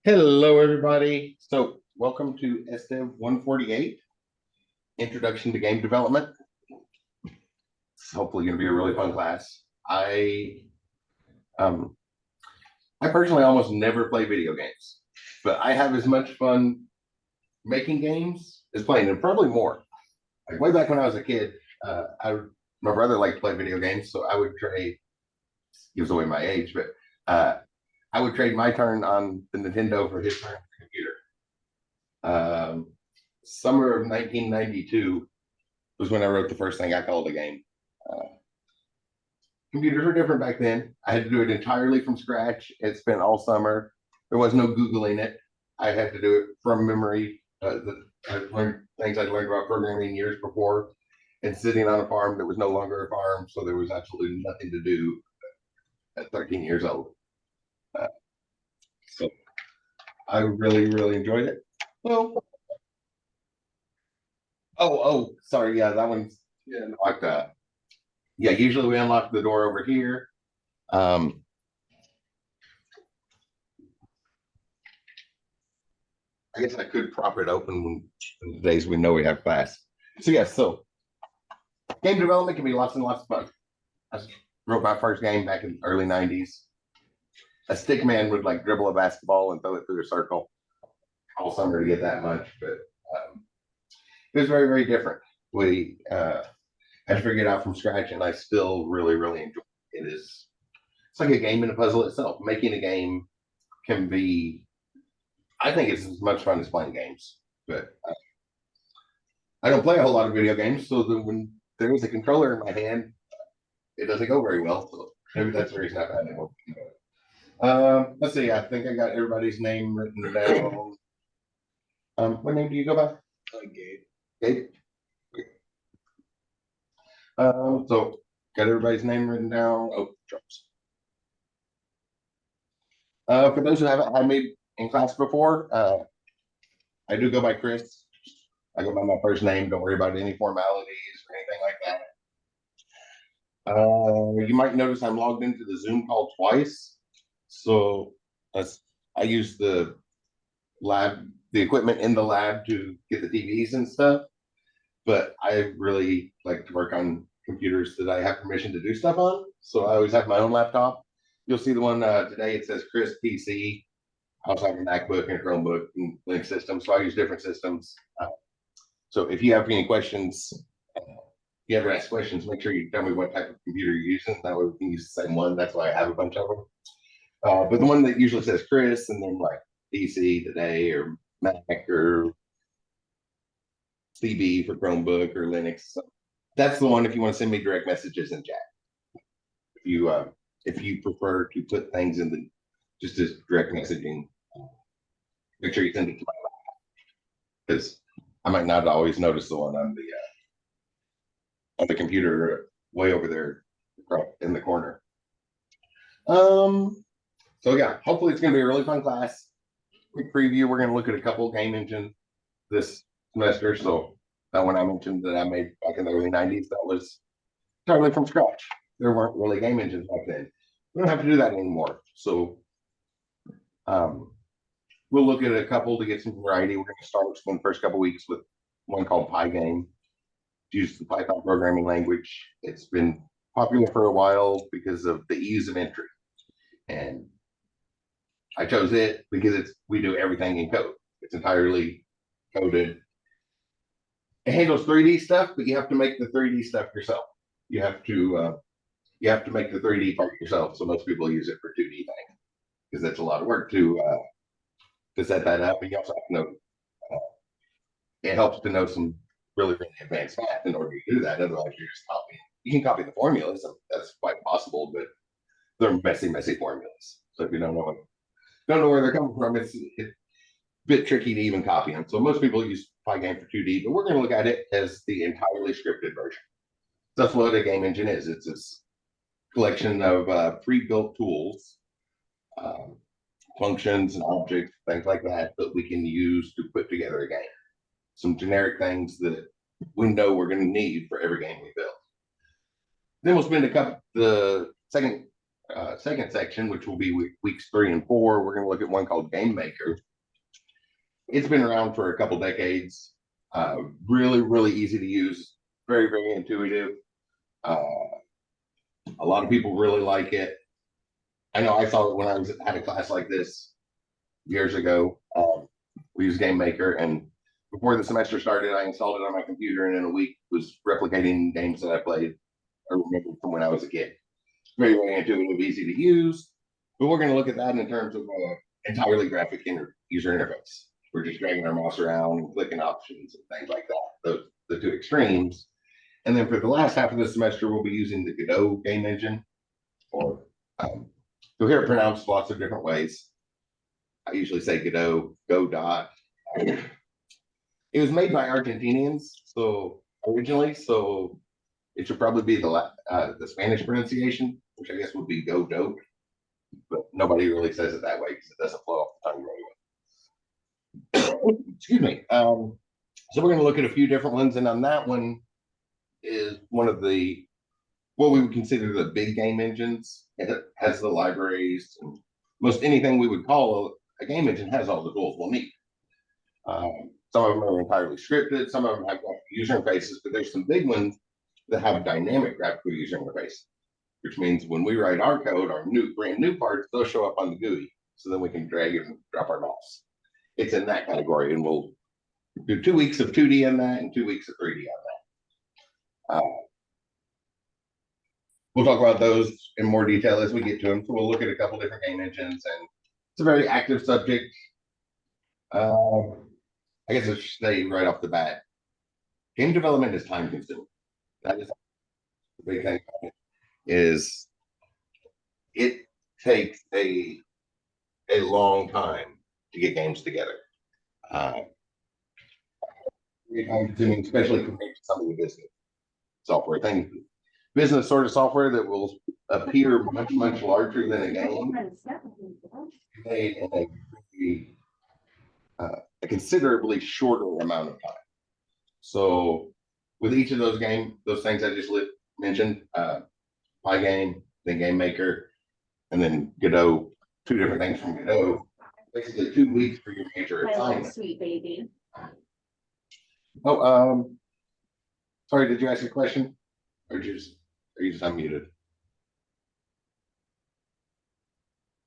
Hello, everybody. So, welcome to SDEV 148, Introduction to Game Development. It's hopefully going to be a really fun class. Um, I personally almost never play video games, but I have as much fun making games as playing them, probably more. Like way back when I was a kid, my brother liked to play video games, so I would trade. Gives away my age, but I would trade my turn on the Nintendo for his turn on the computer. Summer of 1992 was when I wrote the first thing I called a game. Uh, Computers were different back then. I had to do it entirely from scratch. It spent all summer. There was no Googling it. I had to do it from memory. I learned things I'd learned about programming years before and sitting on a farm that was no longer a farm. So there was absolutely nothing to do at 13 years old. Uh, so I really, really enjoyed it. Well, sorry. Yeah, that one's like yeah, usually we unlock the door over here. Um, I guess I could prop it open when the days we know we have class. So yeah, so game development can be lots and lots of fun. I wrote my first game back in the early 90s. A stick man would like dribble a basketball and throw it through a circle all summer to get that much, but it was very, very different. We had to figure it out from scratch, and I still really, really enjoy it. It's like a game and a puzzle itself. Making a game can be, I think it's as much fun as playing games, but I don't play a whole lot of video games, so that when there is a controller in my hand, it doesn't go very well. So maybe that's the reason I've had it. Let's see. I think I got everybody's name written down. What name do you go by? Gabe. Gabe. So got everybody's name written down. Oh, drops. For those who haven't had me in class before, I do go by Chris. I go by my first name. Don't worry about any formalities or anything like that. You might notice I'm logged into the Zoom call twice. So I use the equipment in the lab to get the TVs and stuff. But I really like to work on computers that I have permission to do stuff on. So I always have my own laptop. You'll see the one today. It says Chris PC. I also have a MacBook and a Chromebook and Linux systems. So I use different systems. So if you have any questions, you ever ask questions, make sure you tell me what type of computer you're using. That way we can use the same one. That's why I have a bunch of them. But the one that usually says Chris and then like PC today or Mac or CB for Chromebook or Linux. So that's the one if you want to send me direct messages in chat. If you prefer to put things in the just as direct messaging, make sure you send it to my because I might not always notice the one on the computer way over there in the corner. So yeah, hopefully it's going to be a really fun class. Quick preview: we're going to look at a couple game engines this semester. So that one I mentioned that I made back in the early '90s, that was totally from scratch. There weren't really game engines back then. We don't have to do that anymore. So um, we'll look at a couple to get some variety. We're going to start with the first couple weeks with one called Pygame. Use the Python programming language. It's been popular for a while because of the ease of entry. And I chose it because we do everything in code. It's entirely coded. It handles 3D stuff, but you have to make the 3D stuff yourself. You have to make the 3D part yourself. So most people use it for 2D things because that's a lot of work to set that up. And you also have to know it helps to know some really, really advanced math in order to do that. Otherwise, you're just copying. You can copy the formulas. That's quite possible, but they're messy, messy formulas. So if you don't know where they're coming from, it's a bit tricky to even copy them. So most people use Pygame for 2D, but we're going to look at it as the entirely scripted version. That's what a game engine is. It's this collection of pre-built tools, um, functions and objects, things like that we can use to put together a game. Some generic things that we know we're going to need for every game we build. Then we'll spend the second second section, which will be weeks 3 and 4, we're going to look at one called Game Maker. It's been around for a couple decades. Really, really easy to use. Very, very intuitive. A lot of people really like it. I know I saw it when I was at a class like this years ago. We used Game Maker, and before the semester started, I installed it on my computer, and in a week was replicating games that I played or remembered from when I was a kid. Very, very intuitive, easy to use. But we're going to look at that in terms of entirely graphic user interface. We're just dragging our mouse around and clicking options and things like that. The two extremes. And then for the last half of the semester, we'll be using the Godot game engine, or you'll hear it pronounced lots of different ways. I usually say Godot, Go Dot. It was made by Argentinians, so originally, so it should probably be the Spanish pronunciation, which I guess would be Godot, but nobody really says it that way because it doesn't flow off the tongue very well. Excuse me. So we're going to look at a few different ones, and on that one is one of the what we would consider the big game engines. It has the libraries and most anything we would call a game engine has all the tools we'll need. Some of them are entirely scripted, some of them have user interfaces, but there's some big ones that have dynamic graphical user interface, which means when we write our code, our brand new parts, they'll show up on the GUI, so then we can drag and drop our mouse. It's in that category, and we'll do 2 weeks of 2D on that and 2 weeks of 3D on that. We'll talk about those in more detail as we get to them. So we'll look at a couple different game engines, and it's a very active subject. I guess I should say right off the bat, game development is time consuming. That is the big thing. Is it takes a long time to get games together. Very time consuming, especially compared to some of the business software things. Business sort of software that will appear much, much larger than a game made in a considerably shorter amount of time. So with each of those things I just mentioned, Pygame, then Game Maker, and then Godot, 2 different things from Godot, basically 2 weeks for your major assignment. Sweet baby. Oh, sorry, did you ask a question? Or are you just unmuted?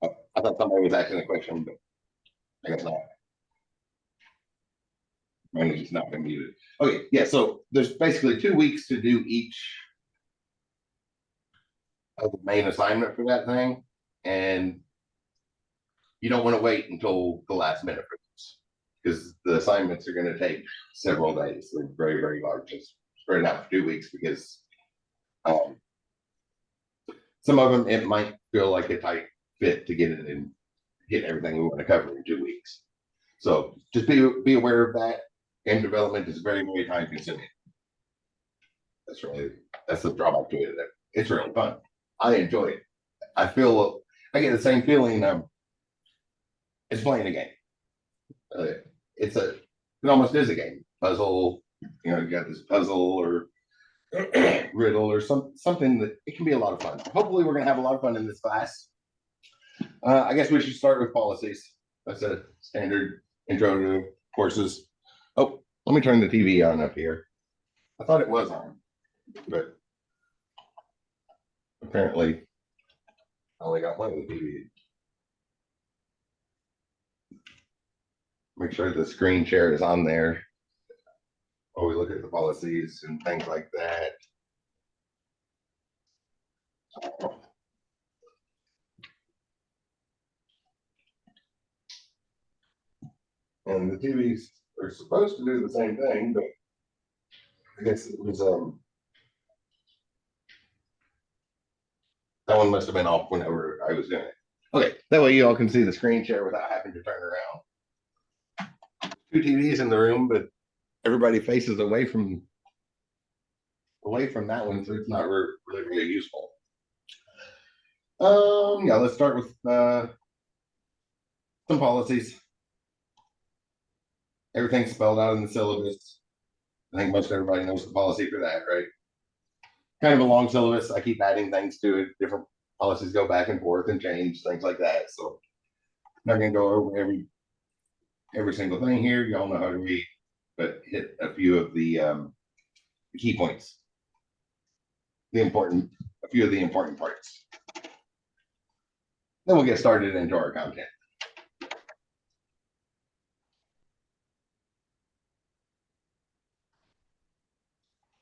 Oh, I thought somebody was asking a question, but I guess not. Mine has just not been muted. Okay, yeah, so there's basically 2 weeks to do each of the main assignment for that thing, and you don't want to wait until the last minute for this, because the assignments are going to take several days. They're very, very large. Just spread out for 2 weeks because some of them, it might feel like a tight fit to get it and get everything we want to cover in 2 weeks. So just be aware of that. Game development is very, very time consuming. That's the drawback to it. It's really fun. I enjoy it. I get the same feeling. It's playing a game. It almost is a game. Puzzle, you got this puzzle or riddle or something that it can be a lot of fun. Hopefully we're gonna have a lot of fun in this class. I guess we should start with policies. That's a standard intro to courses. Oh, let me turn the TV on up here. I thought it was on, but apparently I only got one of the TVs. Make sure the screen share is on there. Or we look at the policies and things like that. And the TVs are supposed to do the same thing, but I guess it was that one must have been off whenever I was doing it. Okay, that way you all can see the screen share without having to turn around. 2 TVs in the room, but everybody faces away from that one, so it's not really, really useful. Yeah, let's start with some policies. Everything's spelled out in the syllabus. I think most everybody knows the policy for that, right? Kind of a long syllabus. I keep adding things to it, different policies go back and forth and change, things like that. So I'm not gonna go over every single thing here. Y'all know how to read, but hit a few of the key points, a few of the important parts. Then we'll get started into our content.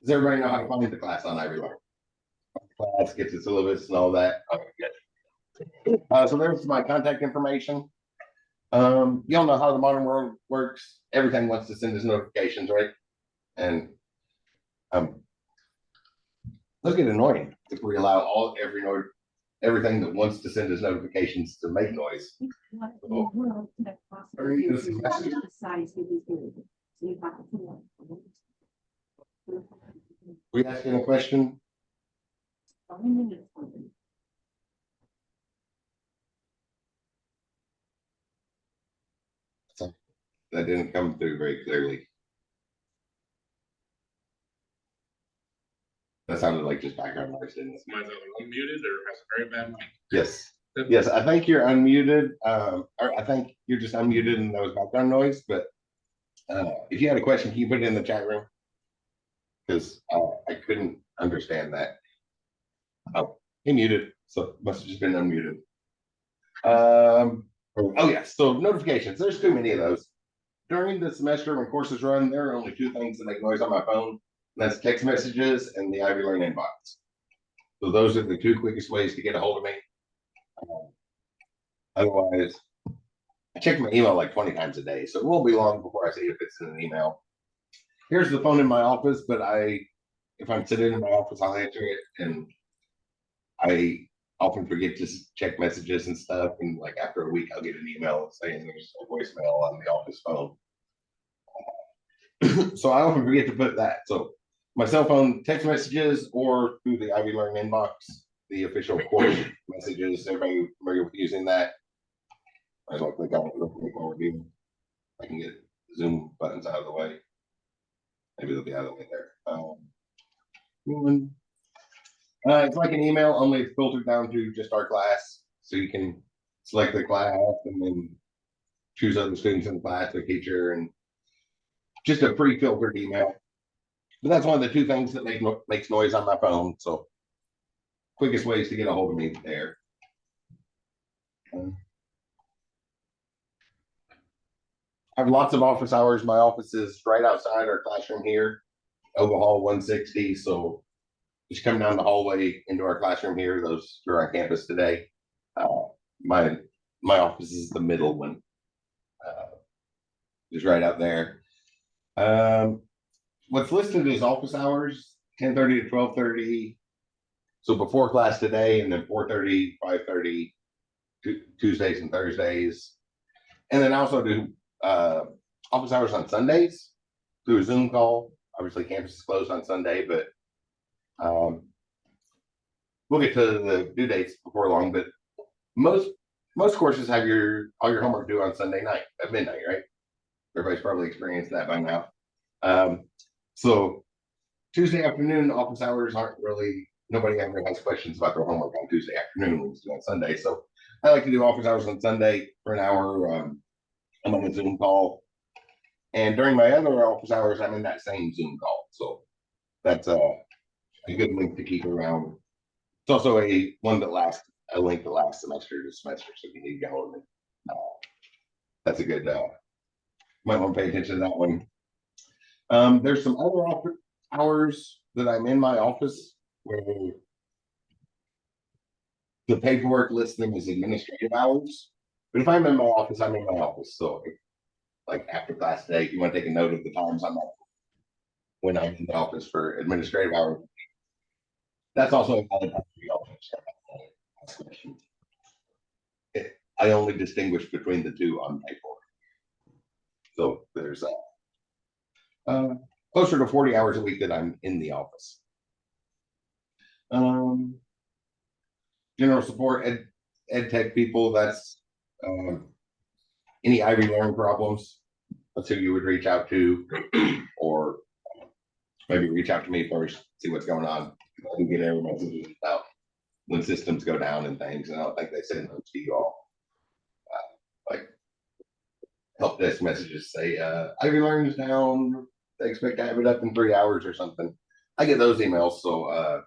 Does everybody know how to find the class on Ivy Learn? Class gets its syllabus and all that. Okay, good. So there's my contact information. Y'all know how the modern world works. Everything wants to send us notifications, right? And look at annoying if we allow everything that wants to send us notifications to make noise. We asking a question? That didn't come through very clearly. That sounded like just background noise, didn't it? Mine's unmuted or has a very bad mic. Yes. Yes, I think you're unmuted. Or I think you're just unmuted and that was background noise. But if you had a question, can you put it in the chat room? Because I couldn't understand that. Oh, he muted, so must have just been unmuted. Oh yeah, so notifications. There's too many of those. During the semester when courses run, there are only two things that make noise on my phone. And that's text messages and the Ivy Learn inbox. So those are the two quickest ways to get a hold of me. Otherwise, I check my email like 20 times a day, so it won't be long before I see if it's in an email. Here's the phone in my office, but if I'm sitting in my office, I'll answer it, and I often forget to check messages and stuff. And like after a week, I'll get an email saying there's a voicemail on the office phone. So I often forget to put that. So my cell phone text messages or through the Ivy Learn inbox, the official course messages. Everybody familiar with using that? I just click on it real quick while we're doing. I can get Zoom buttons out of the way. Maybe they'll be out of the way there. It's like an email, only it's filtered down to just our class. So you can select the class and then choose other students in the class, the teacher, and just a pre-filtered email. But that's one of the two things that makes noise on my phone. So quickest ways to get a hold of me there. I have lots of office hours. My office is right outside our classroom here, Oval Hall 160. So just come down the hallway into our classroom here. Those who are on campus today. My office is the middle one. Just right out there. What's listed as office hours, 10:30 to 12:30. So before class today, and then 4:30, 5:30, Tuesdays and Thursdays. And then I also do office hours on Sundays through a Zoom call. Obviously, campus is closed on Sunday, but we'll get to the due dates before long. But most courses have all your homework due on Sunday night at midnight, right? Everybody's probably experienced that by now. So Tuesday afternoon office hours aren't really, nobody ever has questions about their homework on Tuesday afternoon when it's due on Sunday. So I like to do office hours on Sunday for an hour. I'm on a Zoom call. And during my other office hours, I'm in that same Zoom call. So that's a good link to keep around. It's also a link that lasts semester to semester. So if you need to get hold of me, that's a good, might want to pay attention to that one. There's some other office hours that I'm in my office where the paperwork lists them as administrative hours. But if I'm in my office, I'm in my office. So like after class today, if you want to take a note of the times I'm up when I'm in the office for administrative hours, that's also a valid time for y'all to ask questions. I only distinguish between the two on paperwork. So there's closer to 40 hours a week that I'm in the office. General support, ed tech people, that's any Ivy Learn problems. That's who you would reach out to, or maybe reach out to me first, see what's going on. I can get every message out. when systems go down and things, and I don't think they send those to you all. Like help desk messages say, Ivy Learn's down. They expect to have it up in 3 hours or something. I get those emails, so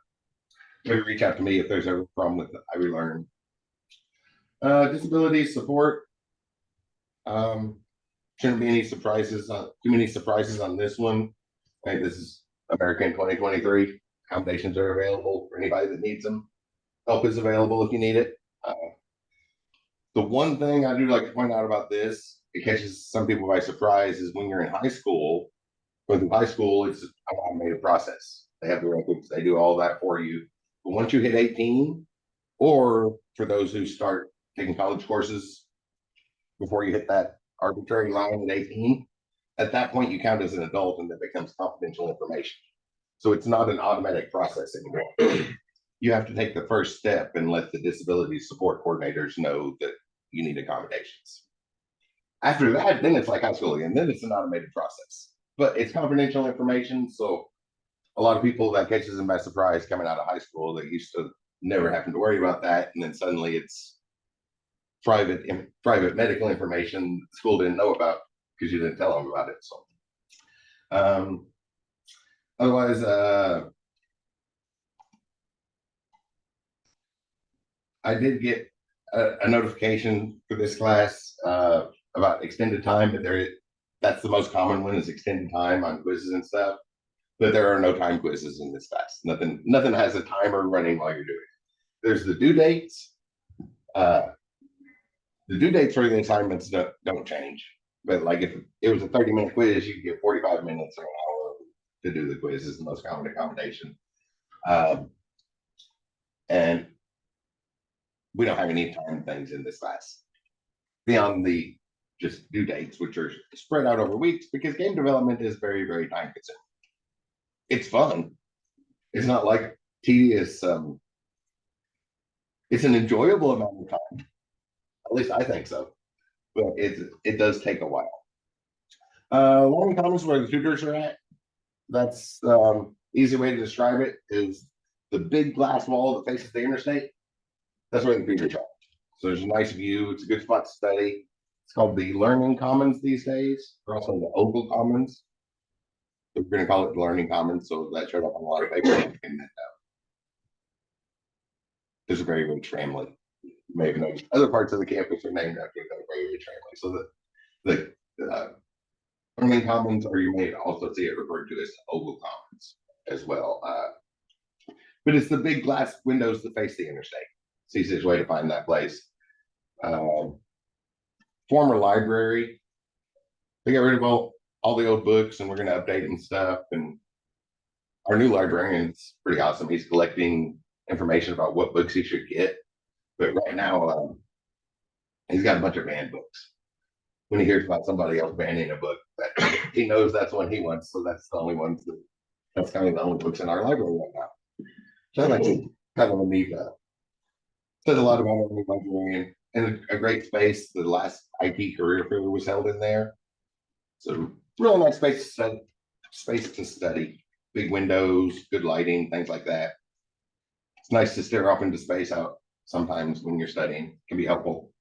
maybe reach out to me if there's ever a problem with Ivy Learn. Disability support. Shouldn't be any surprises on too many surprises on this one. Right, this is American 2023. Accommodations are available for anybody that needs them. Help is available if you need it. The one thing I do like to point out about this, it catches some people by surprise, is when you're in high school. Going through high school, it's an automated process. They have the records, they do all that for you. But once you hit 18, or for those who start taking college courses before you hit that arbitrary line at 18, at that point you count as an adult and it becomes confidential information. So it's not an automatic process anymore. You have to take the first step and let the disability support coordinators know that you need accommodations. After that, then it's like high school again, then it's an automated process. But it's confidential information, so a lot of people that catches them by surprise coming out of high school that used to never having to worry about that, and then suddenly it's private medical information the school didn't know about because you didn't tell them about it. So otherwise, I did get a notification for this class about extended time, but that's the most common one is extended time on quizzes and stuff. But there are no time quizzes in this class. Nothing has a timer running while you're doing it. There's the due dates. The due dates for the assignments don't change. But like if it was a 30-minute quiz, you get 45 minutes or an hour to do the quiz is the most common accommodation. And we don't have any time things in this class beyond the just due dates, which are spread out over weeks because game development is very, very time consuming. It's fun. It's not like tedious. It's an enjoyable amount of time. At least I think so. But it does take a while. Learning commons where the tutors are at. That's easy way to describe it is the big glass wall that faces the interstate. That's where the tutors are. So there's a nice view. It's a good spot to study. It's called the Learning Commons these days, or also the Oval Commons. We're going to call it the Learning Commons, so that showed up on a lot of papers. There's a very rich family. You may have noticed other parts of the campus are named after a very rich family. So the Learning Commons, or you may also see it referred to as Oval Commons as well. But it's the big glass windows that face the interstate. It's the easiest way to find that place. Former library. They got rid of all the old books and we're going to update and stuff. And our new librarian's pretty awesome. He's collecting information about what books he should get. But right now, he's got a bunch of banned books. When he hears about somebody else banning a book, he knows that's one he wants. So that's the only ones that's kind of the only books in our library right now. So that's kind of a neat, says a lot about our new librarian and a great space. The last IT career fair was held in there. So really nice space to study. Big windows, good lighting, things like that. It's nice to stare off into space out sometimes when you're studying. It can be helpful.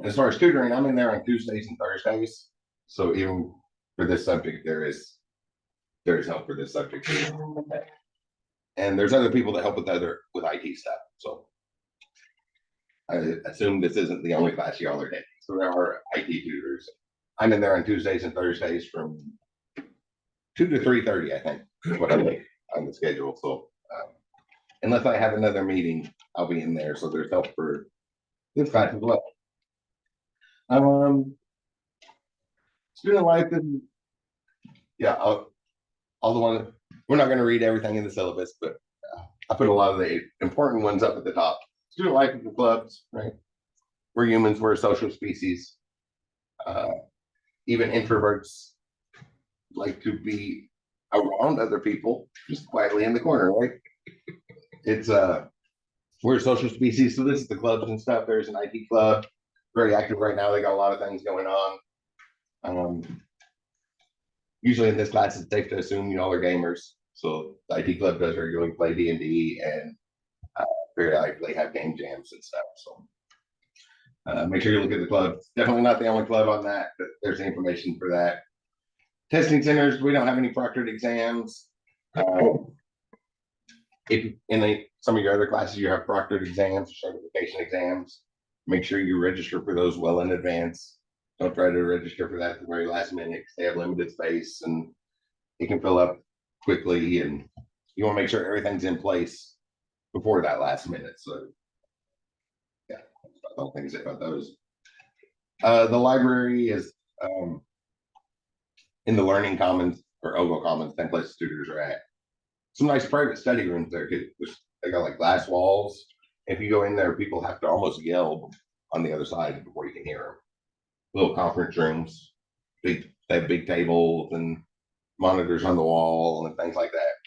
As far as tutoring, I'm in there on Tuesdays and Thursdays. So even for this subject, there is help for this subject. And there's other people that help with IT stuff. So I assume this isn't the only class y'all are taking. So there are IT tutors. I'm in there on Tuesdays and Thursdays from 2 to 3:30, I think, is what I make on the schedule. So unless I have another meeting, I'll be in there. So there's help for this class as well. Student life and yeah, all the ones we're not going to read everything in the syllabus, but I put a lot of the important ones up at the top. Student life in the clubs, right? We're humans, we're a social species. Even introverts like to be around other people, just quietly in the corner, right? It's we're a social species, so this is the clubs and stuff. There's an IT club, very active right now. They got a lot of things going on. Usually in this class, it's safe to assume you all are gamers. So the IT club does regularly play D&D, and periodically have game jams and stuff, so. Make sure you look at the club. Definitely not the only club on that, but there's information for that. Testing centers, we don't have any proctored exams. If in some of your other classes you have proctored exams or certification exams, make sure you register for those well in advance. Don't try to register for that at the very last minute because they have limited space and it can fill up quickly, and you want to make sure everything's in place before that last minute. So yeah, I don't think about those. The library is in the Learning Commons or OVO Commons, same place tutors are at. Some nice private study rooms there. They got like glass walls. If you go in there, people have to almost yell on the other side before you can hear them. Little conference rooms, they have big tables and monitors on the wall and things like that.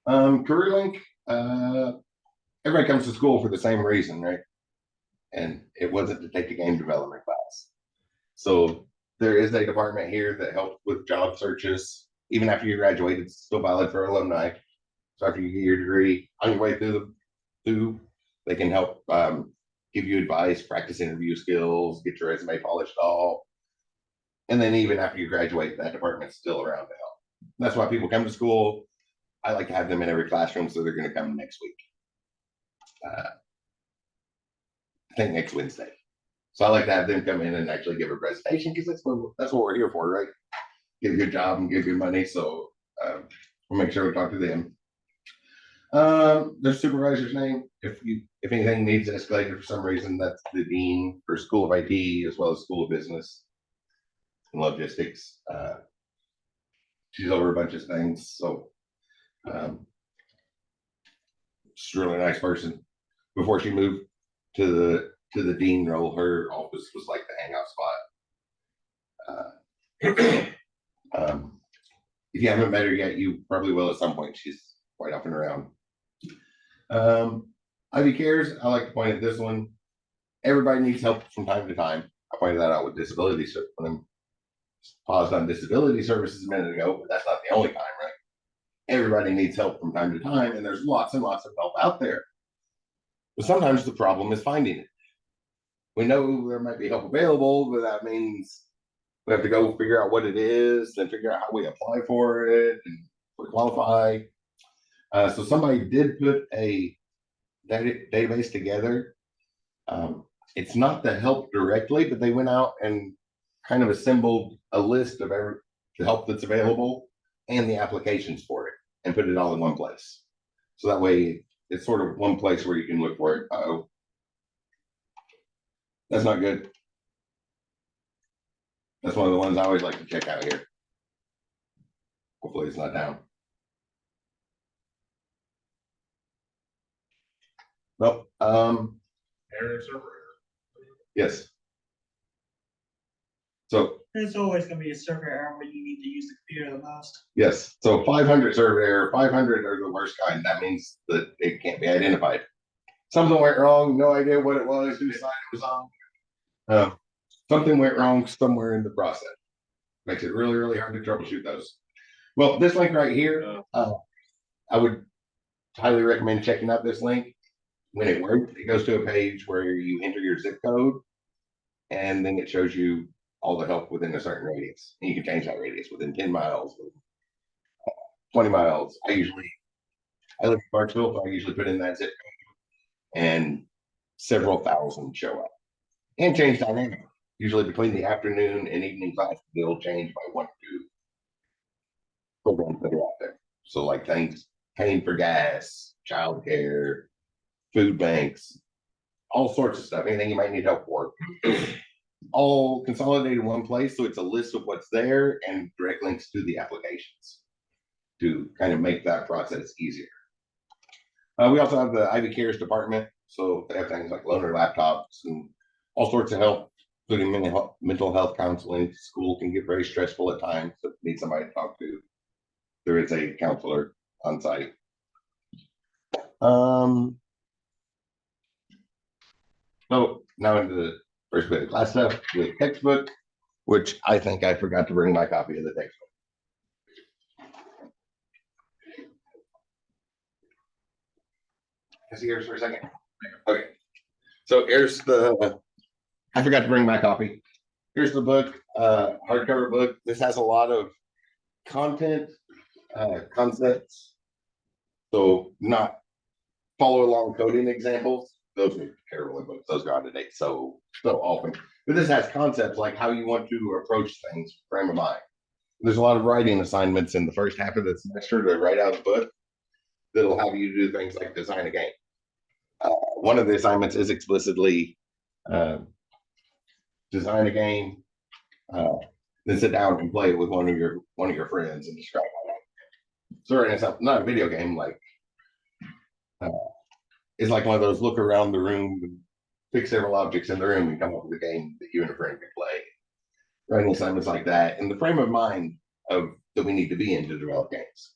CareerLink, everybody comes to school for the same reason, right? And it wasn't to take a game development class. So there is a department here that helps with job searches. Even after you graduate, it's still valid for alumni. So after you get your degree, on your way through, they can help give you advice, practice interview skills, get your resume polished all. And then even after you graduate, that department's still around to help. That's why people come to school. I like to have them in every classroom, so they're going to come next week. I think next Wednesday. So I like to have them come in and actually give a presentation because that's what we're here for, right? Get a good job and get good money. So we'll make sure we talk to them. The supervisor's name, if anything needs escalated for some reason, that's the dean for School of IT as well as School of Business and Logistics. She's over a bunch of things, so she's a really nice person. Before she moved to the dean role, her office was like the hangout spot. If you haven't met her yet, you probably will at some point. She's quite often around. Ivy Cares, I like to point at this one. Everybody needs help from time to time. I pointed that out with disability when I paused on disability services a minute ago, but that's not the only time, right? Everybody needs help from time to time, and there's lots and lots of help out there. But sometimes the problem is finding it. We know there might be help available, but that means we have to go figure out what it is and figure out how we apply for it and we qualify. So somebody did put a database together. It's not the help directly, but they went out and kind of assembled a list of the help that's available and the applications for it and put it all in one place. So that way it's sort of one place where you can look for it. Uh-oh. That's not good. That's one of the ones I always like to check out here. Hopefully it's not down. Well, Error server. yes. So There's always going to be a server error when you need to use the computer the most. yes, so 500 server error, 500 are the worst kind. That means that it can't be identified. Something went wrong, no idea what it was, who decided it was on. Something went wrong somewhere in the process. Makes it really, really hard to troubleshoot those. Well, this link right here, I would highly recommend checking out this link. When it works, it goes to a page where you enter your zip code, and then it shows you all the help within a certain radius. And you can change that radius within 10 miles, 20 miles. I live in Clarksville, so I usually put in that zip code, and several thousand show up. And change dynamic. Usually between the afternoon and evening class, they'll change by 1 or 2 programs that are out there. So like things, paying for gas, childcare, food banks, all sorts of stuff, anything you might need help for. All consolidated in one place, so it's a list of what's there and direct links to the applications to kind of make that process easier. We also have the Ivy Cares department, so they have things like loaner laptops and all sorts of help, including mental health counseling. School can get very stressful at times, so need somebody to talk to. There is a counselor on site. So now into the first bit of class stuff with textbook, which I think I forgot to bring my copy of the textbook. I see yours for a second. Okay. So here's the, I forgot to bring my copy. Here's the book, hardcover book. This has a lot of content, concepts. So not follow along coding examples. Those are terrible books. Those go out of date so often. But this has concepts like how you want to approach things, frame of mind. There's a lot of writing assignments in the first half of the semester to write out a book that'll have you do things like design a game. One of the assignments is explicitly design a game, then sit down and play it with one of your friends and describe how that. So it's not a video game, like it's like one of those look around the room and pick several objects in the room and come up with a game that you and a friend can play. Writing assignments like that, and the frame of mind of that we need to be in to develop games.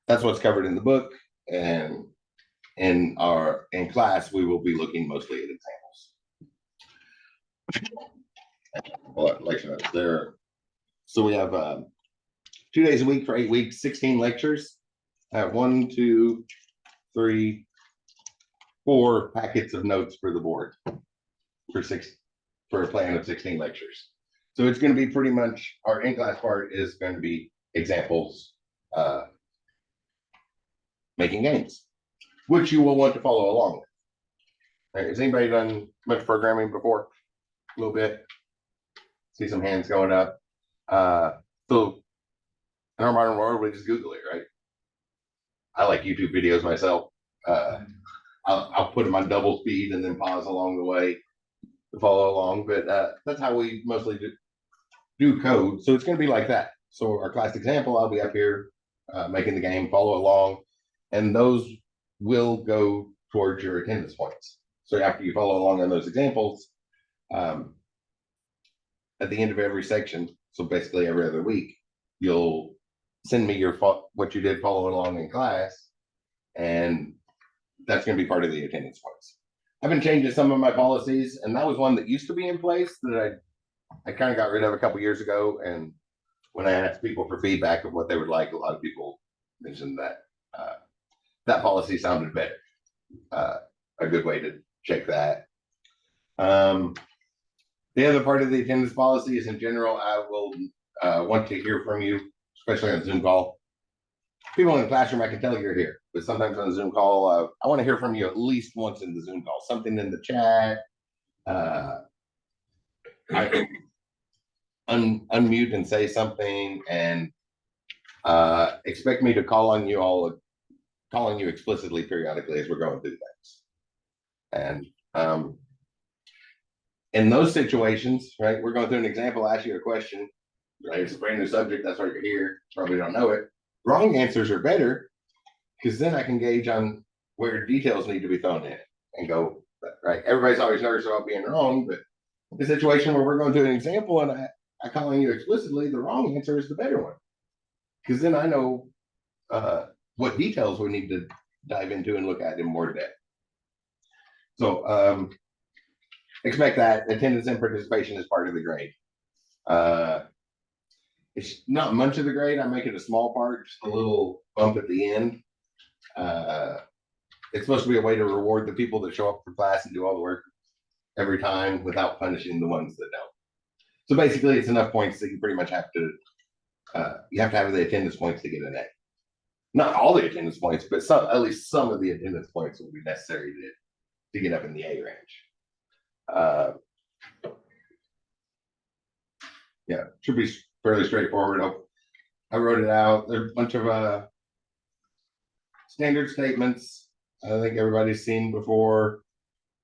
That's what's covered in the book, and in class we will be looking mostly at examples. Well, lecture notes there. So we have 2 days a week for 8 weeks, 16 lectures. I have 1, 2, 3, 4 packets of notes for the board for a plan of 16 lectures. So it's going to be pretty much our in-class part is going to be examples, making games, which you will want to follow along with. Right, has anybody done much programming before? A little bit. See some hands going up. So in our modern world, we just Google it, right? I like YouTube videos myself. I'll put them on double speed and then pause along the way to follow along. But that's how we mostly do code. So it's going to be like that. So our class example, I'll be up here making the game, follow along, and those will go towards your attendance points. So after you follow along on those examples, at the end of every section, so basically every other week, you'll send me what you did following along in class, and that's going to be part of the attendance points. I've been changing some of my policies, and that was one that used to be in place that I kind of got rid of a couple years ago. And when I asked people for feedback of what they would like, a lot of people mentioned that that policy sounded better. A good way to check that. The other part of the attendance policy is in general, I will want to hear from you, especially on Zoom call. People in the classroom, I can tell you're here, but sometimes on a Zoom call, I want to hear from you at least once in the Zoom call, something in the chat. I can unmute and say something, and expect me to calling you explicitly periodically as we're going through things. And in those situations, right, we're going through an example, ask you a question, right? It's a brand new subject, that's why you're here, probably don't know it. Wrong answers are better, because then I can gauge on where details need to be thrown in and go, right? Everybody's always nervous about being wrong, but the situation where we're going to an example and I calling you explicitly, the wrong answer is the better one. Because then I know what details we need to dive into and look at in more depth. So expect that attendance and participation is part of the grade. It's not much of the grade. I make it a small part, just a little bump at the end. It's supposed to be a way to reward the people that show up for class and do all the work every time without punishing the ones that don't. So basically, it's enough points that you pretty much have to have the attendance points to get an A. Not all the attendance points, but at least some of the attendance points will be necessary to get up in the A range. Yeah, should be fairly straightforward. I wrote it out. There's a bunch of standard statements I think everybody's seen before.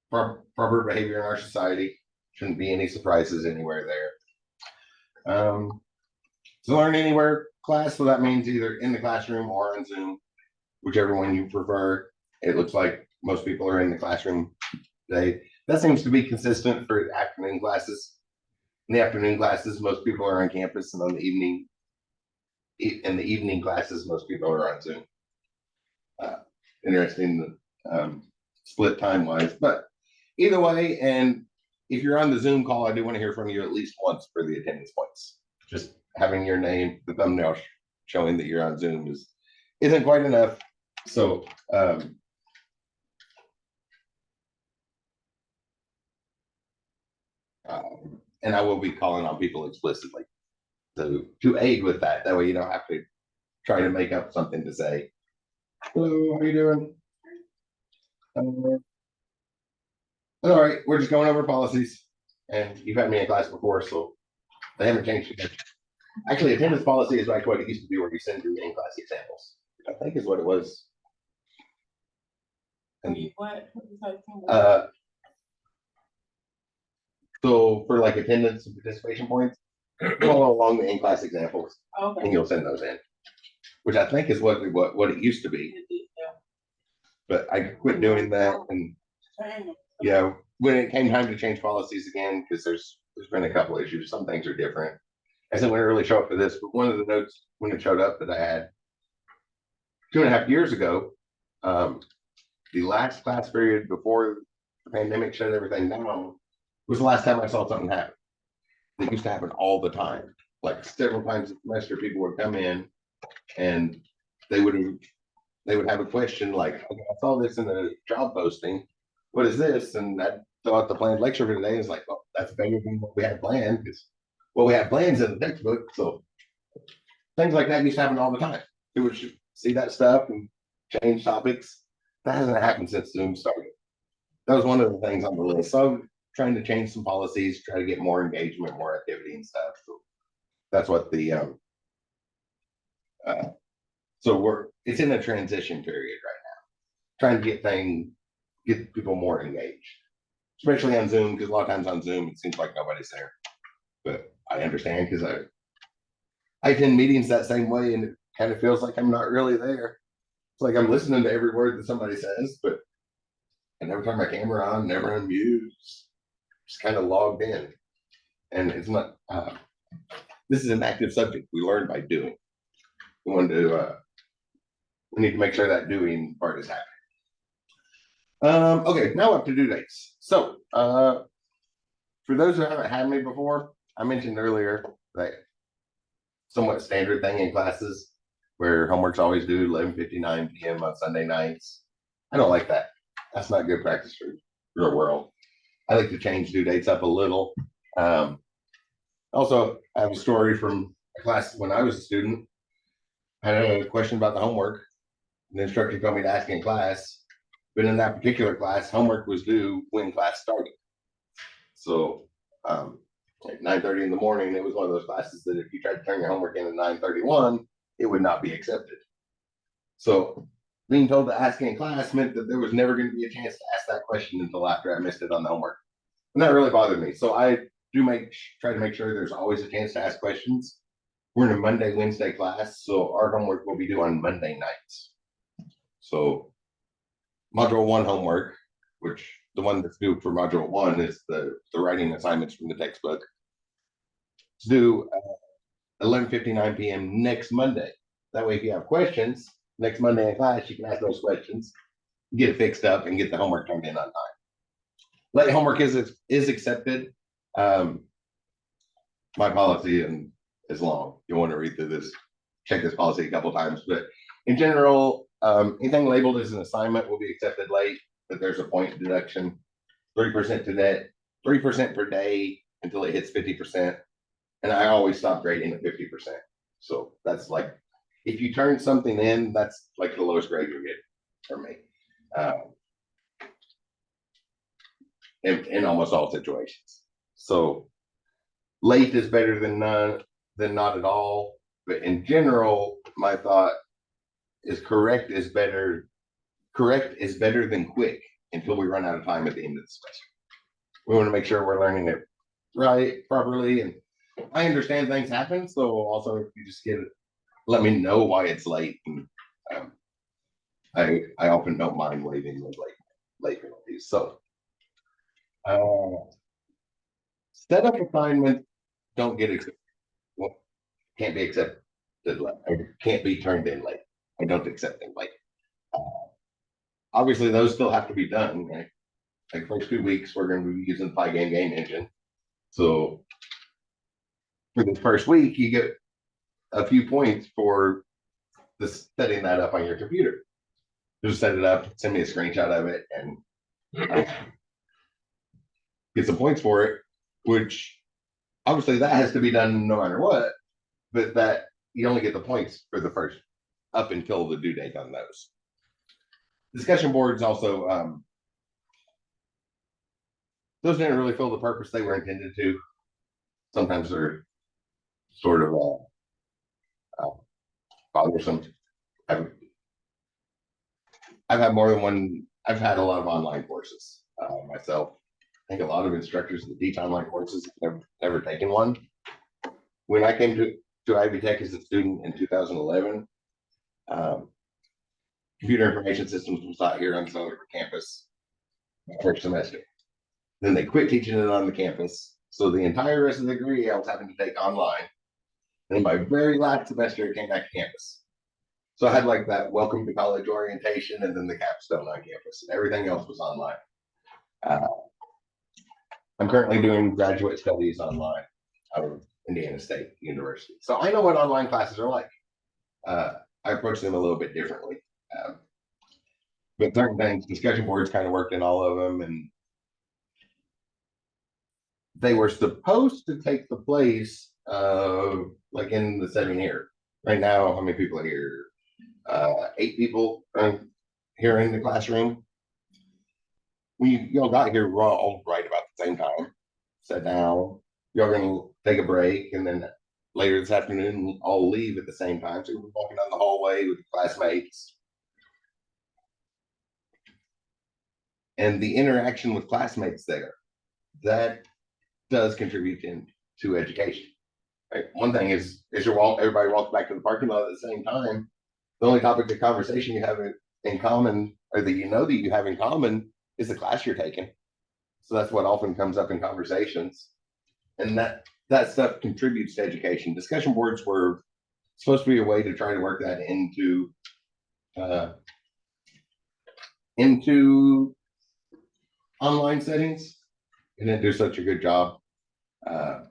Proper behavior in our society. Shouldn't be any surprises anywhere there. It's a learn anywhere class, so that means either in the classroom or on Zoom, whichever one you prefer. It looks like most people are in the classroom today. That seems to be consistent for afternoon classes. In the afternoon classes, most people are on campus, and in the evening classes, most people are on Zoom. Interesting split time-wise, but either way, and if you're on the Zoom call, I do want to hear from you at least once for the attendance points. Just having your name, the thumbnail showing that you're on Zoom isn't quite enough. So, and I will be calling on people explicitly to aid with that. That way you don't have to try to make up something to say, hello, how you doing? All right, we're just going over policies, and you've had me in class before, so they haven't changed it. Actually, attendance policy is like what it used to be, where you send your in-class examples. I think is what it was. And What? uh, so for like attendance and participation points, follow along the in-class examples, and Okay. you'll send those in, which I think is what it used to be. But I quit doing that, and yeah, when it came time to change policies again, because there's been a couple issues, some things are different. I said, when it really show up for this, but one of the notes when it showed up that I had 2.5 years ago, the last class period before the pandemic shut everything down was the last time I saw something happen. It used to happen all the time, like several times a semester. People would come in and they would have a question like, okay, I saw this in the job posting. What is this? And I thought the planned lecture for today is like, oh, that's better than what we had planned, because well, we had plans in the textbook. So things like that used to happen all the time. People would see that stuff and change topics. That hasn't happened since Zoom started. That was one of the things on the list. So I'm trying to change some policies, try to get more engagement, more activity and stuff. So that's what the so it's in a transition period right now, trying to get people more engaged, especially on Zoom, because a lot of times on Zoom it seems like nobody's there. But I understand, because I attend meetings that same way, and it kind of feels like I'm not really there. It's like I'm listening to every word that somebody says, but I never turn my camera on, never unmute, just kind of logged in. And it's not, this is an active subject. We learn by doing. We need to make sure that doing part is happening. Okay, now up to due dates. So, for those who haven't had me before, I mentioned earlier that somewhat standard thing in classes where homework's always due 11:59 p.m. on Sunday nights. I don't like that. That's not good practice for real world. I like to change due dates up a little. Also, I have a story from a class when I was a student. I had a question about the homework. The instructor told me to ask in class, but in that particular class, homework was due when class started. So, like 9:30 in the morning, it was one of those classes that if you tried to turn your homework in at 9:31, it would not be accepted. So being told to ask in class meant that there was never going to be a chance to ask that question until after I missed it on the homework. And that really bothered me. So I try to make sure there's always a chance to ask questions. We're in a Monday, Wednesday class, so our homework will be due on Monday nights. So module 1 homework, which the one that's due for module 1 is the writing assignments from the textbook. It's due 11:59 p.m. next Monday. That way, if you have questions next Monday in class, you can ask those questions, get it fixed up, and get the homework turned in on time. Late homework is accepted. My policy is long. You want to read through this, check this policy a couple times, but in general, anything labeled as an assignment will be accepted late, but there's a point deduction, 3% to that, 3% per day until it hits 50%. And I always stop grading at 50%. So that's like, if you turn something in, that's like the lowest grade you get from me. In almost all situations. So late is better than not at all. But in general, my thought is correct is better than quick until we run out of time at the end of the semester. We want to make sure we're learning it right, properly. And I understand things happen. So also, if you just let me know why it's late. And I often don't mind waiving those late penalties. So setup assignments don't get accepted. Well, can't be accepted. Can't be turned in late. I don't accept them late. Obviously, those still have to be done. Right? Like first 2 weeks, we're going to be using the game engine. So for the first week, you get a few points for setting that up on your computer. Just set it up, send me a screenshot of it, and get some points for it, which obviously that has to be done no matter what, but that you only get the points for the first up until the due date on those. Discussion boards also, those didn't really fill the purpose they were intended to. Sometimes they're sort of bothersome. I've had more than one. I've had a lot of online courses myself. I think a lot of instructors that teach online courses have never taken one. When I came to Ivy Tech as a student in 2011, computer information systems was taught here on Southern campus my first semester. Then they quit teaching it on the campus. So the entire rest of the degree I was having to take online. And in my very last semester, it came back to campus. So I had like that welcome to college orientation and then the capstone on campus, and everything else was online. I'm currently doing graduate studies online out of Indiana State University. So I know what online classes are like. I approach them a little bit differently. But certain things, discussion boards kind of worked in all of them, and they were supposed to take the place of like in the setting here. Right now, how many people are here? 8 people here in the classroom. We all got here, we're all right about the same time. Sat down. You're gonna take a break, and then later this afternoon, all leave at the same time. So we're walking down the hallway with classmates, and the interaction with classmates there that does contribute to education. Right? One thing is everybody walks back to the parking lot at the same time. The only topic of conversation you have in common, or that you know that you have in common, is the class you're taking. So that's what often comes up in conversations, and that stuff contributes to education. Discussion boards were supposed to be a way to try to work that into online settings. It didn't do such a good job kind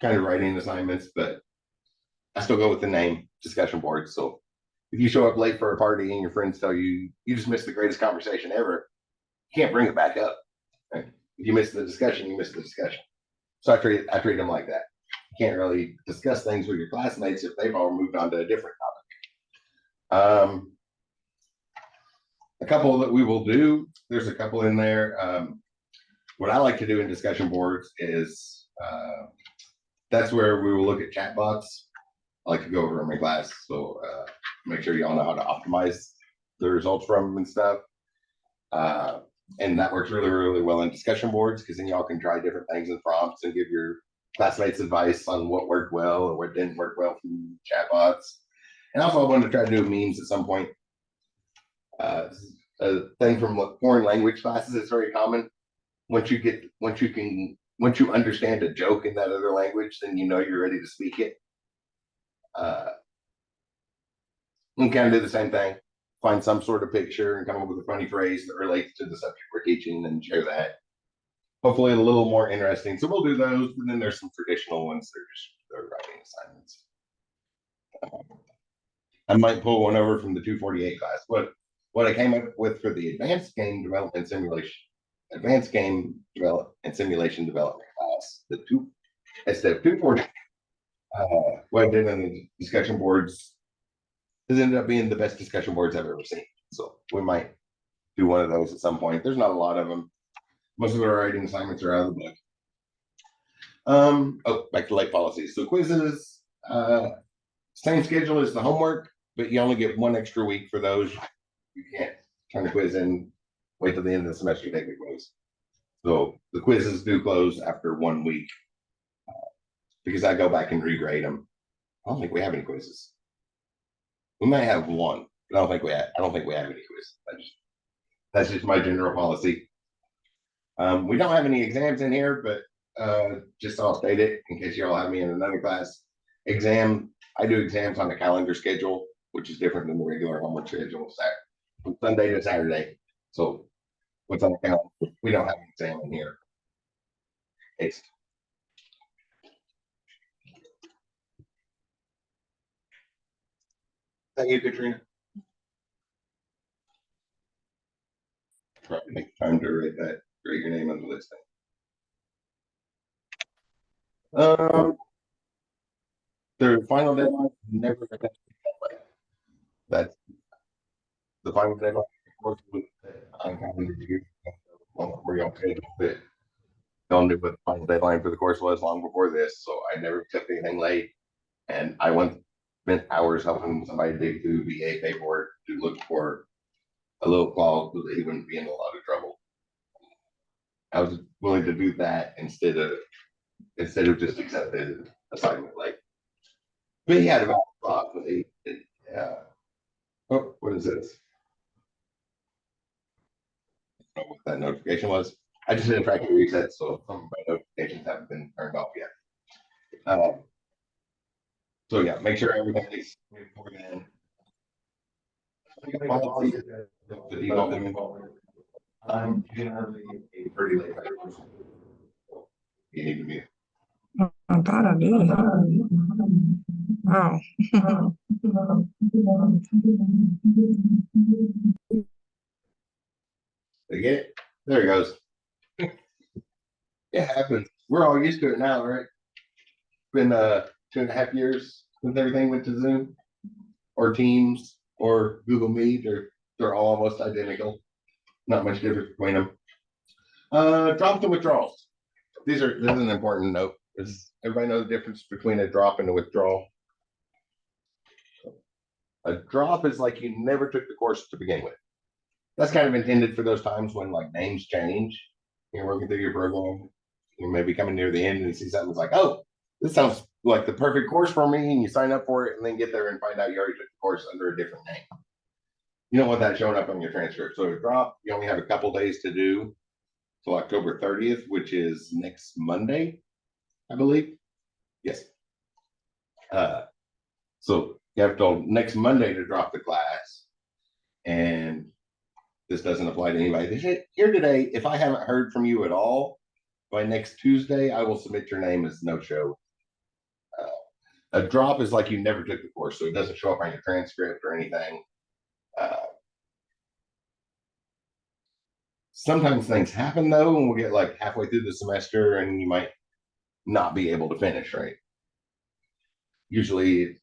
of writing assignments, but I still go with the name discussion board. So if you show up late for a party and your friends tell you you just missed the greatest conversation ever, you can't bring it back up. Right? If you miss the discussion, you miss the discussion. So I treat them like that. You can't really discuss things with your classmates if they've all moved on to a different topic. A couple that we will do, there's a couple in there. What I like to do in discussion boards is that's where we will look at chat bots. I like to go over in my class, so make sure you all know how to optimize the results from them and stuff. And that works really, really well in discussion boards, because then y'all can try different things and prompts and give your classmates advice on what worked well or what didn't work well from chat bots. And also I wanted to try to do memes at some point. A thing from foreign language classes is very common. Once you understand a joke in that other language, then you know you're ready to speak it. We kind of do the same thing. Find some sort of picture and come up with a funny phrase that relates to the subject we're teaching and share that. Hopefully a little more interesting. So we'll do those, and then there's some traditional ones. They're writing assignments. I might pull one over from the 248 class. What I came up with for the advanced game development simulation development class, the SDEV 240. What I did in the discussion boards has ended up being the best discussion boards I've ever seen. So we might do one of those at some point. There's not a lot of them. Most of our writing assignments are out of the book. Back to late policies. So quizzes, same schedule as the homework, but you only get 1 extra week for those. You can't turn the quiz in, wait till the end of the semester to take the quiz. So the quizzes do close after 1 week because I go back and regrade them. I don't think we have any quizzes. We might have one, but I don't think we have any quizzes. That's just my general policy. We don't have any exams in here, but just I'll state it in case you all have me in another class. I do exams on a calendar schedule, which is different than the regular homework schedule. From Sunday to Saturday. So what's on the calendar? We don't have an exam in here. Thank you, Katrina. Probably make time to write your name on the list. The final deadline never. That's the final deadline. I'm kind of were you okay with it? Don't know what the final deadline for the course was long before this, so I never took anything late. And I spent hours helping somebody dig through VA paperwork to look for a little clause so that he wouldn't be in a lot of trouble. I was willing to do that instead of just accepted assignment late. But he had about approximately, oh, what is this? I don't know what that notification was. I just didn't track the reset, so some of my notifications haven't been turned off yet. So yeah, make sure everything is before then. The default I'm generally a pretty late person. You need to be. I thought I did. Wow. They get it? There it goes. It happens. We're all used to it now, right? Been 2.5 years since everything went to Zoom or Teams or Google Meet, or they're all almost identical. Not much difference between them. Drops and withdrawals. This is an important note. Does everybody know the difference between a drop and a withdrawal? A drop is like you never took the course to begin with. That's kind of intended for those times when like names change. You're working through your program, you may be coming near the end and see something's like, oh, this sounds like the perfect course for me, and you sign up for it and then get there and find out you already took the course under a different name. You don't want that showing up on your transcript. So a drop, you only have a couple days to do till October 30th, which is next Monday, I believe. Yes. So you have till next Monday to drop the class. And this doesn't apply to anybody here today. If I haven't heard from you at all by next Tuesday, I will submit your name as no show. A drop is like you never took the course, so it doesn't show up on your transcript or anything. Sometimes things happen though, and we'll get like halfway through the semester and you might not be able to finish, right? Usually,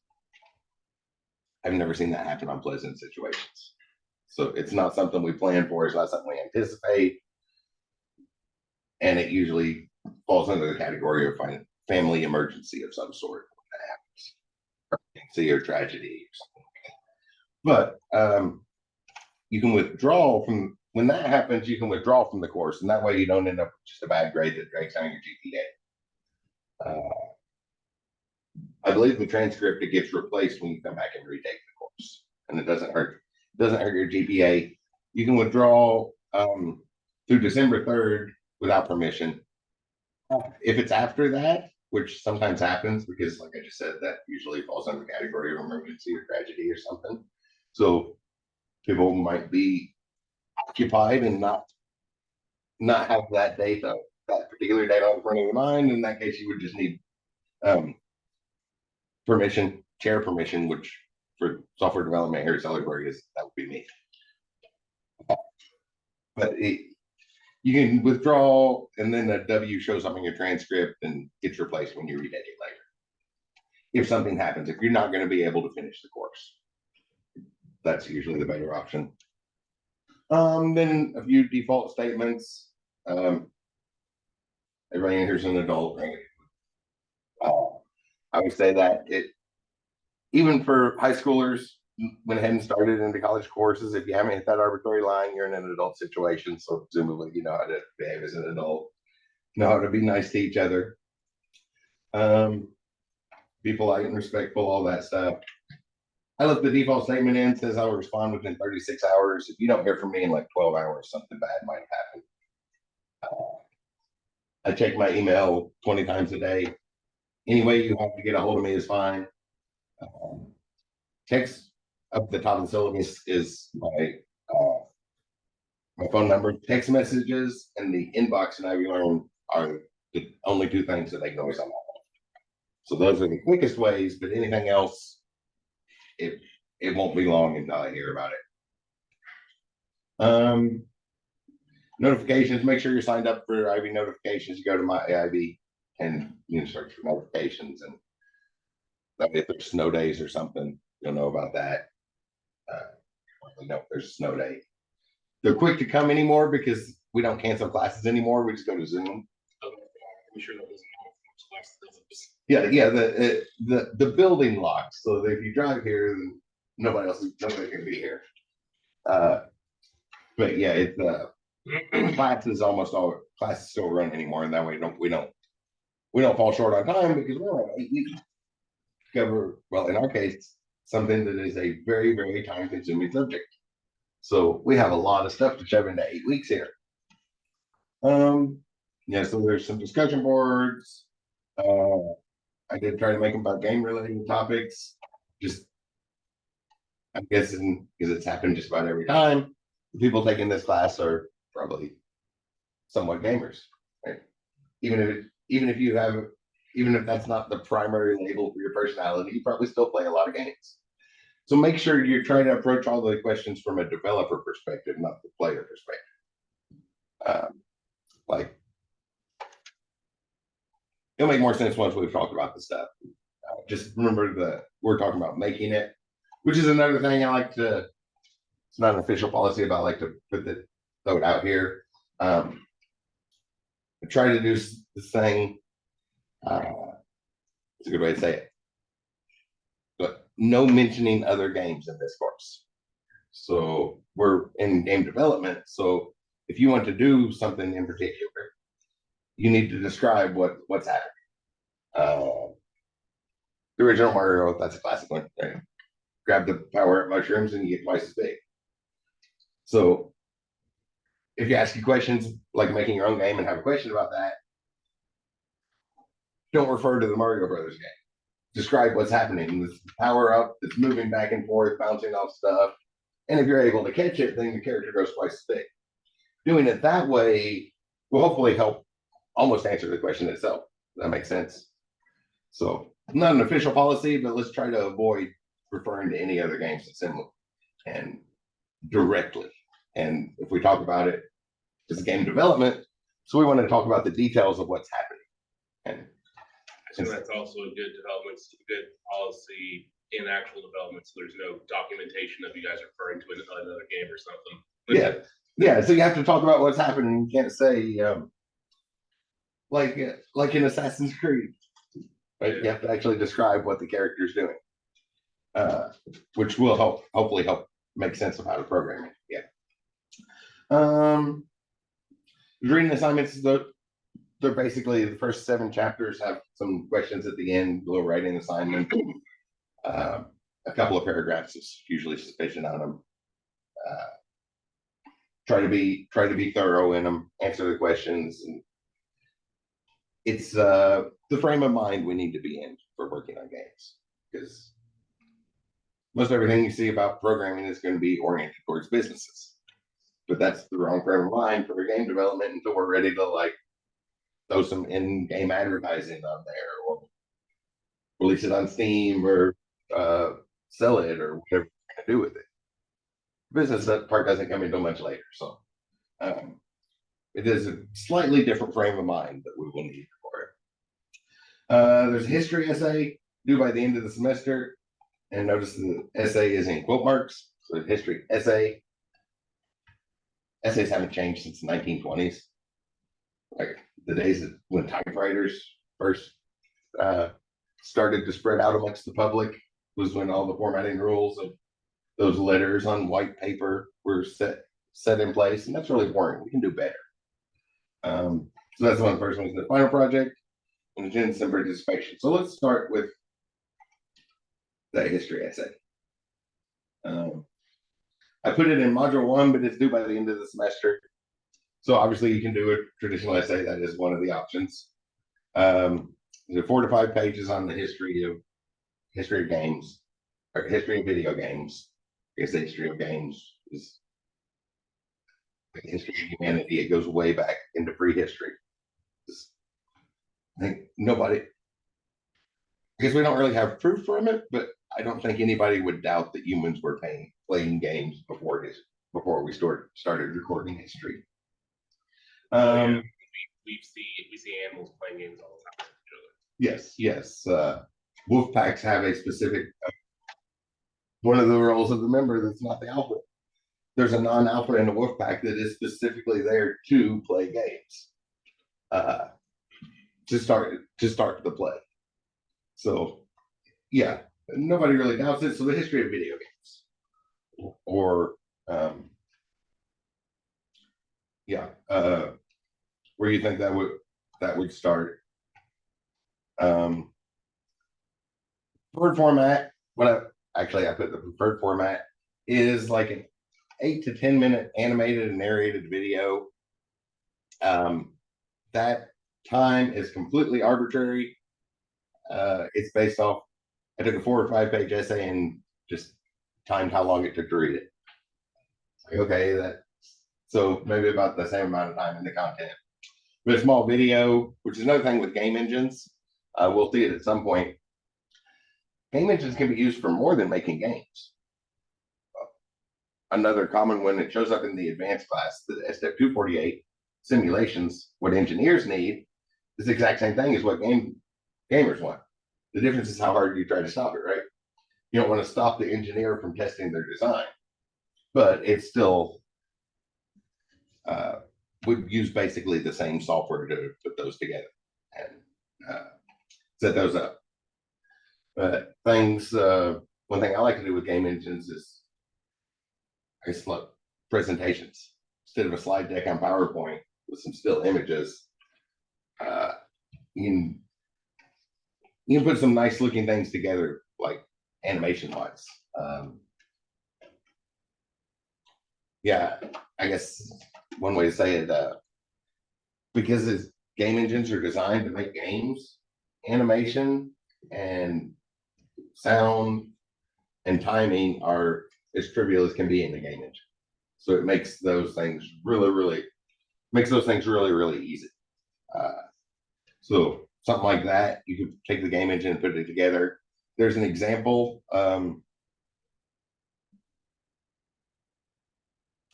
I've never seen that happen on pleasant situations. So it's not something we plan for, it's not something we anticipate. And it usually falls under the category of family emergency of some sort that happens. Emergency or tragedy or something. But you can withdraw from, when that happens, you can withdraw from the course, and that way you don't end up with just a bad grade that drags down your GPA. I believe the transcript, it gets replaced when you come back and retake the course, and it doesn't hurt your GPA. You can withdraw through December 3rd without permission. If it's after that, which sometimes happens because, like I just said, that usually falls under the category of emergency or tragedy or something. So people might be occupied and not have that date, that particular date on the front of your mind. In that case, you would just need permission, chair permission, which for software development here at Celebrate that would be me. But you can withdraw, and then a W shows up in your transcript and gets replaced when you retake it later. If something happens, if you're not going to be able to finish the course, that's usually the better option. Then a few default statements. Everybody in here's an adult, right? I would say that even for high schoolers, went ahead and started into college courses. If you haven't hit that arbitrary line, you're in an adult situation. So presumably you know how to behave as an adult, know how to be nice to each other. Be polite and respectful, all that stuff. I left the default statement in, says I'll respond within 36 hours. If you don't hear from me in like 12 hours, something bad might have happened. I check my email 20 times a day. Any way you have to get a hold of me is fine. Text up at the top of the syllabus is my phone number. Text messages and the inbox and Ivy Learn are the only two things that they can always unlock. So those are the quickest ways, but anything else, it won't be long until I hear about it. Notifications, make sure you're signed up for IB notifications. You go to my AIB and you can search for notifications, and that way if there's snow days or something, you'll know about that. You know if there's a snow day. They're quick to come anymore because we don't cancel classes anymore. We just go to Zoom. I'm sure that doesn't matter which class it does. Yeah, the building locks, so that if you drive here, then nobody can be here. But yeah, it's classes still run anymore, and that way we don't fall short on time because we're only 8 weeks to cover. Well, in our case, something that is a very, very time consuming subject. So we have a lot of stuff to shove into 8 weeks here. Yeah, so there's some discussion boards. I did try to make them about game related topics. Just I'm guessing because it's happened just about every time. The people taking this class are probably somewhat gamers, right? Even if that's not the primary label for your personality, you probably still play a lot of games. So make sure you're trying to approach all the questions from a developer perspective, not the player perspective. Like it'll make more sense once we've talked about the stuff. Just remember that we're talking about making it, which is another thing I like to. It's not an official policy, but I like to throw it out here. I try to do this thing. It's a good way to say it, but no mentioning other games in this course. So we're in game development. So if you want to do something in particular, you need to describe what's happening. The original Mario, that's a classic one. Right? Grab the power up mushrooms and you get twice as big. So if you ask you questions like making your own game and have a question about that, don't refer to the Mario Brothers game. Describe what's happening. This power up, it's moving back and forth, bouncing off stuff. And if you're able to catch it, then the character grows twice as big. Doing it that way will hopefully help almost answer the question itself. That makes sense. So not an official policy, but let's try to avoid referring to any other games that's similar and directly. And if we talk about it as game development, so we want to talk about the details of what's happening. And So that's also a good development, a good policy in actual development. So there's no documentation of you guys referring to another game or something. Yeah. So you have to talk about what's happening. You can't say like in Assassin's Creed, right? You have to actually describe what the character's doing, which will hopefully help make sense of how to program it. Yeah. Reading assignments, they're basically the first 7 chapters have some questions at the end, a little writing assignment. A couple of paragraphs is usually sufficient on them. Try to be thorough in them, answer the questions. And it's the frame of mind we need to be in for working on games, because most everything you see about programming is going to be oriented towards businesses. But that's the wrong frame of mind for game development until we're ready to like throw some in-game advertising on there or release it on Steam or sell it or whatever we're going to do with it. Business, that part doesn't come until much later. So it is a slightly different frame of mind that we will need for it. There's a history essay due by the end of the semester. And notice the essay is in quote marks. So history essay. Essays haven't changed since the 1920s. Like the days when typewriters first started to spread out amongst the public was when all the formatting rules of those letters on white paper were set in place, and that's really boring. We can do better. So that's one of the first ones. The final project and the December participation. So let's start with the history essay. I put it in module 1, but it's due by the end of the semester. So obviously you can do a traditional essay. That is one of the options. There's 4 to 5 pages on the history of games or history of video games. I guess the history of games is the history of humanity. It goes way back into prehistory. I think I guess we don't really have proof from it, but I don't think anybody would doubt that humans were playing games before we started recording history. We see animals playing games all the time with each other. Yes. Wolf packs have a specific one of the roles of the member that's not the alpha. There's a non-alpha in the wolf pack that is specifically there to play games. To start the play. So yeah, nobody really doubts it. So the history of video games, or where you think that would start? Preferred format. I put the preferred format is like an 8 to 10 minute animated and narrated video. That time is completely arbitrary. It's based off, I took a 4 or 5 page essay and just timed how long it took to read it. Okay, so maybe about the same amount of time in the content. But a small video, which is another thing with game engines, we'll see it at some point. Game engines can be used for more than making games. Another common one that shows up in the advanced class, the SDEV 248 simulations, what engineers need is the exact same thing as what gamers want. The difference is how hard you try to stop it, right? You don't want to stop the engineer from testing their design, but it's still would use basically the same software to put those together and set those up. But one thing I like to do with game engines is I guess presentations. Instead of a slide deck on PowerPoint with some still images, you can put some nice looking things together, like animation wise. Yeah, I guess one way to say it, because game engines are designed to make games, animation and sound and timing are as trivial as can be in a game engine. So it makes those things really easy. So something like that, you could take the game engine and put it together. There's an example.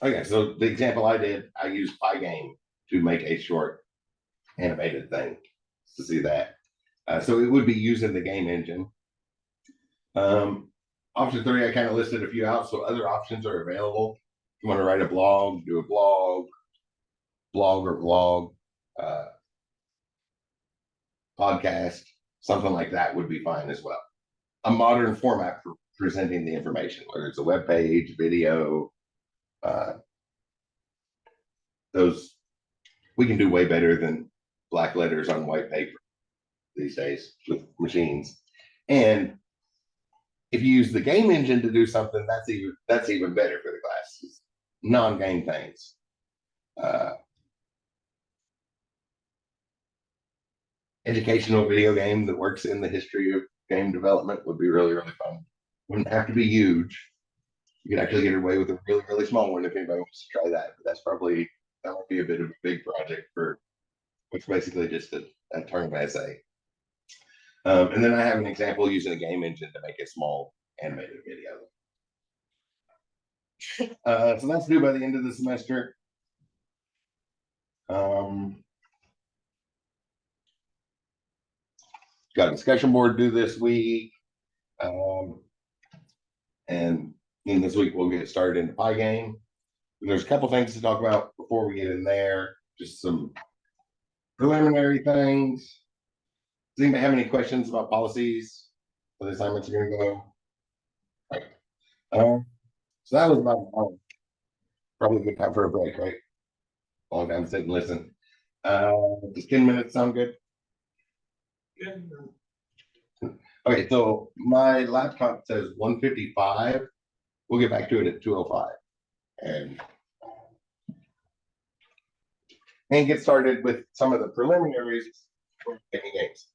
Okay, so the example I did, I used Pygame to make a short animated thing to see that. So it would be using the game engine. Option 3, I kind of listed a few out, so other options are available. If you want to write a blog, do a blog or vlog, podcast, something like that would be fine as well. A modern format for presenting the information, whether it's a web page, video, those we can do way better than black letters on white paper these days with machines. And if you use the game engine to do something, that's even better for the classes. Non-game things. Educational video game that works in the history of game development would be really fun. Wouldn't have to be huge. You could actually get away with a really small one if anybody wants to try that. But that would be a bit of a big project for what's basically just a term essay. And then I have an example using a game engine to make a small animated video. So that's due by the end of the semester. Got a discussion board due this week. And in this week, we'll get started into Pygame. There's a couple things to talk about before we get in there. Just some preliminary things. Does anybody have any questions about policies? How the assignments are going to go? Right. So that was about probably a good time for a break, right? Long time to sit and listen. Does 10 minutes sound good? Yeah. Okay, so my laptop says 1:55. We'll get back to it at 2:05 and get started with some of the preliminaries for making games.